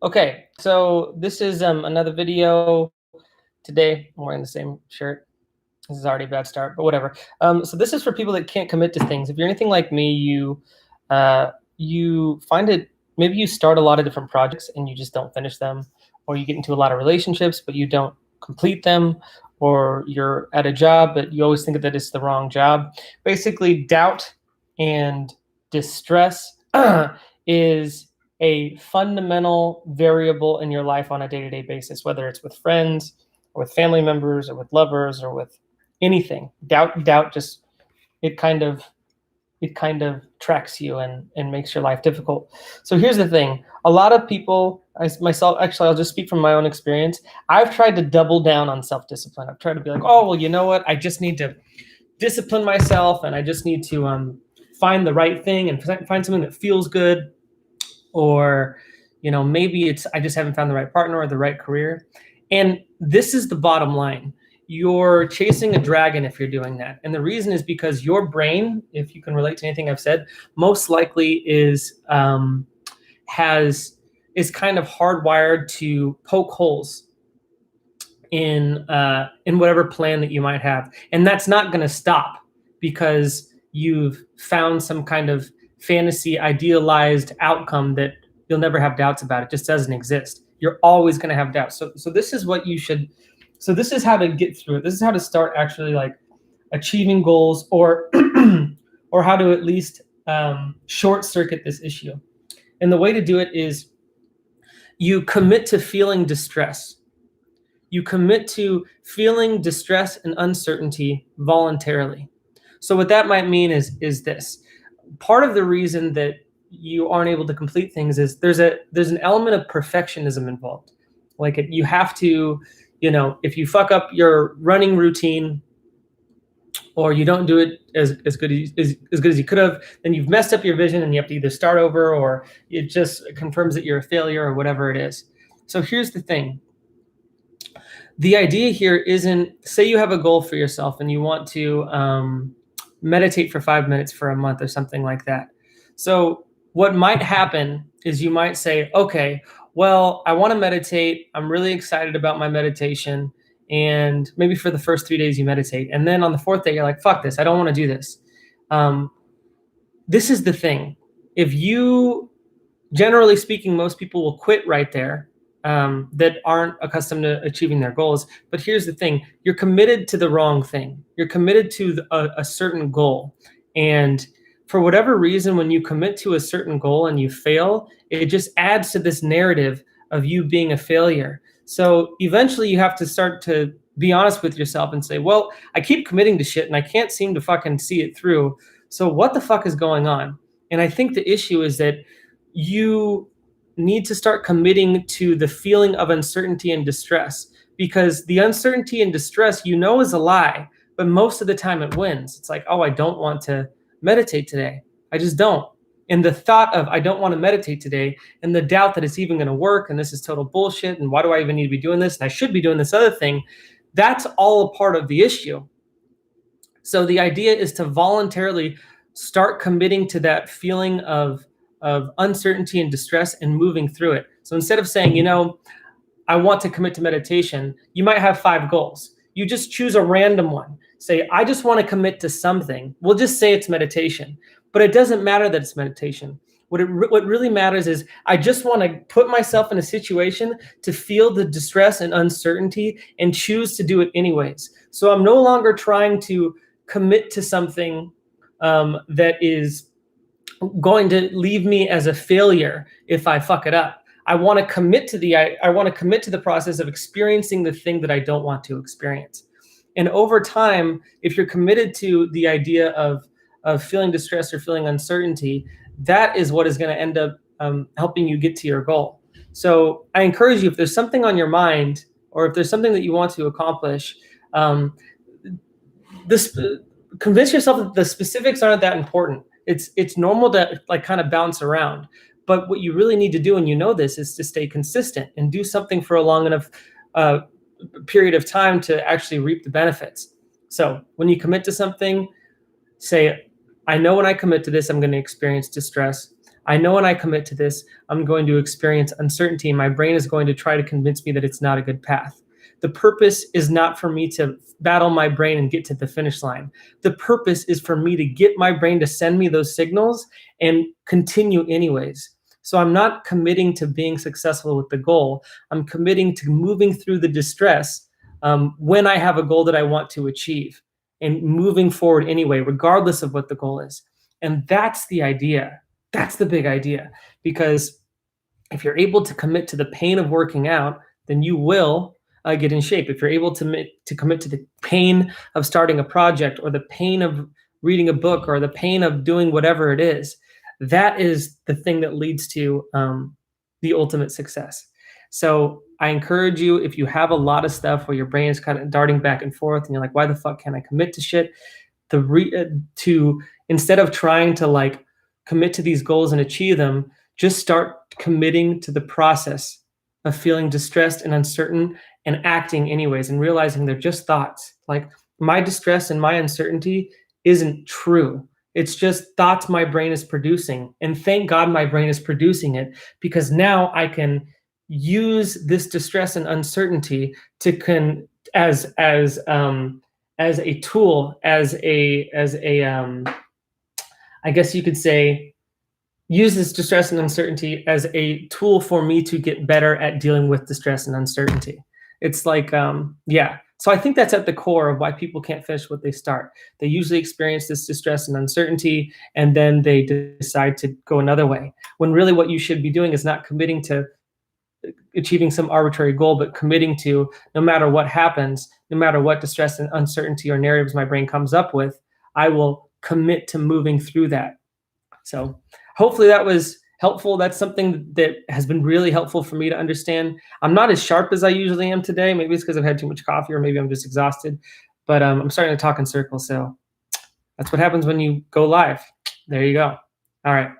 Okay, so this is another video. Today I'm wearing the same shirt. This is already a bad start, but whatever. So this is for people that can't commit to things. If you're anything like me, you find it, maybe you start a lot of different projects and you just don't finish them, or you get into a lot of relationships but you don't complete them, or you're at a job but you always think that it's the wrong job. Basically, doubt and distress is a fundamental variable in your life on a day-to-day basis, whether it's with friends or with family members or with lovers or with anything. Doubt just it kind of tracks you and makes your life difficult. So here's the thing. A lot of people, myself, actually, I'll just speak from my own experience. I've tried to double down on self-discipline. I've tried to be like, oh, well, you know what? I just need to discipline myself, and I just need to find the right thing and find something that feels good. Or, maybe it's I just haven't found the right partner or the right career. And this is the bottom line. You're chasing a dragon if you're doing that. And the reason is because your brain, if you can relate to anything I've said, most likely is kind of hardwired to poke holes in whatever plan that you might have. And that's not going to stop because you've found some kind of fantasy idealized outcome that you'll never have doubts about. It just doesn't exist. You're always going to have doubts. So this is what you should. So this is how to get through it. This is how to start actually like achieving goals, or or how to at least short circuit this issue. And the way to do it is you commit to feeling distress. You commit to feeling distress and uncertainty voluntarily. So what that might mean is this. Part of the reason that you aren't able to complete things is there's an element of perfectionism involved. Like you have to, if you fuck up your running routine, or you don't do it as good as you could have, then you've messed up your vision and you have to either start over, or it just confirms that you're a failure or whatever it is. So here's the thing. The idea here isn't, say you have a goal for yourself and you want to meditate for 5 minutes for a month or something like that. So what might happen is you might say, okay, well, I want to meditate. I'm really excited about my meditation. And maybe for the first 3 days you meditate. And then on the fourth day, you're like, fuck this. I don't want to do this. This is the thing. If you, generally speaking, most people will quit right there. That aren't accustomed to achieving their goals. But here's the thing. You're committed to the wrong thing. You're committed to a certain goal. And for whatever reason, when you commit to a certain goal and you fail, it just adds to this narrative of you being a failure. So eventually you have to start to be honest with yourself and say, well, I keep committing to shit and I can't seem to fucking see it through. So what the fuck is going on? And I think the issue is that you need to start committing to the feeling of uncertainty and distress, because the uncertainty and distress, is a lie, but most of the time it wins. It's like, oh, I don't want to meditate today. I just don't. And the thought of I don't want to meditate today, and the doubt that it's even going to work, and this is total bullshit, and why do I even need to be doing this? And I should be doing this other thing. That's all a part of the issue. So the idea is to voluntarily start committing to that feeling of uncertainty and distress and moving through it. So instead of saying, I want to commit to meditation, you might have 5 goals. You just choose a random one. Say, I just want to commit to something. We'll just say it's meditation, but it doesn't matter that it's meditation. What really matters is I just want to put myself in a situation to feel the distress and uncertainty and choose to do it anyways. So I'm no longer trying to commit to something that is going to leave me as a failure if I fuck it up. I want to commit to the process of experiencing the thing that I don't want to experience. And over time, if you're committed to the idea of feeling distress or feeling uncertainty, that is what is going to end up helping you get to your goal. So I encourage you, if there's something on your mind, or if there's something that you want to accomplish, convince yourself that the specifics aren't that important. It's normal to kind of bounce around, but what you really need to do, and this, is to stay consistent and do something for a long enough period of time to actually reap the benefits. So when you commit to something, say, I know when I commit to this, I'm going to experience distress. I know when I commit to this, I'm going to experience uncertainty. My brain is going to try to convince me that it's not a good path. The purpose is not for me to battle my brain and get to the finish line. The purpose is for me to get my brain to send me those signals and continue anyways. So I'm not committing to being successful with the goal. I'm committing to moving through the distress when I have a goal that I want to achieve and moving forward anyway, regardless of what the goal is. And that's the idea. That's the big idea. Because if you're able to commit to the pain of working out, then you will get in shape. If you're able to commit to the pain of starting a project or the pain of reading a book or the pain of doing whatever it is, that is the thing that leads to the ultimate success. So I encourage you, if you have a lot of stuff where your brain is kind of darting back and forth and you're like, why the fuck can't I commit to shit? To instead of trying to like commit to these goals and achieve them, just start committing to the process of feeling distressed and uncertain and acting anyways and realizing they're just thoughts. Like my distress and my uncertainty isn't true. It's just thoughts my brain is producing. And thank God my brain is producing it, because now I can use this distress and uncertainty to as a tool, as a I guess you could say, use this distress and uncertainty as a tool for me to get better at dealing with distress and uncertainty. It's like, yeah. So I think that's at the core of why people can't finish what they start. They usually experience this distress and uncertainty, and then they decide to go another way. When really what you should be doing is not committing to achieving some arbitrary goal, but committing to, no matter what happens, no matter what distress and uncertainty or narratives my brain comes up with, I will commit to moving through that. So hopefully that was helpful. That's something that has been really helpful for me to understand. I'm not as sharp as I usually am today. Maybe it's because I've had too much coffee, or maybe I'm just exhausted, but I'm starting to talk in circles. So that's what happens when you go live. There you go. All right.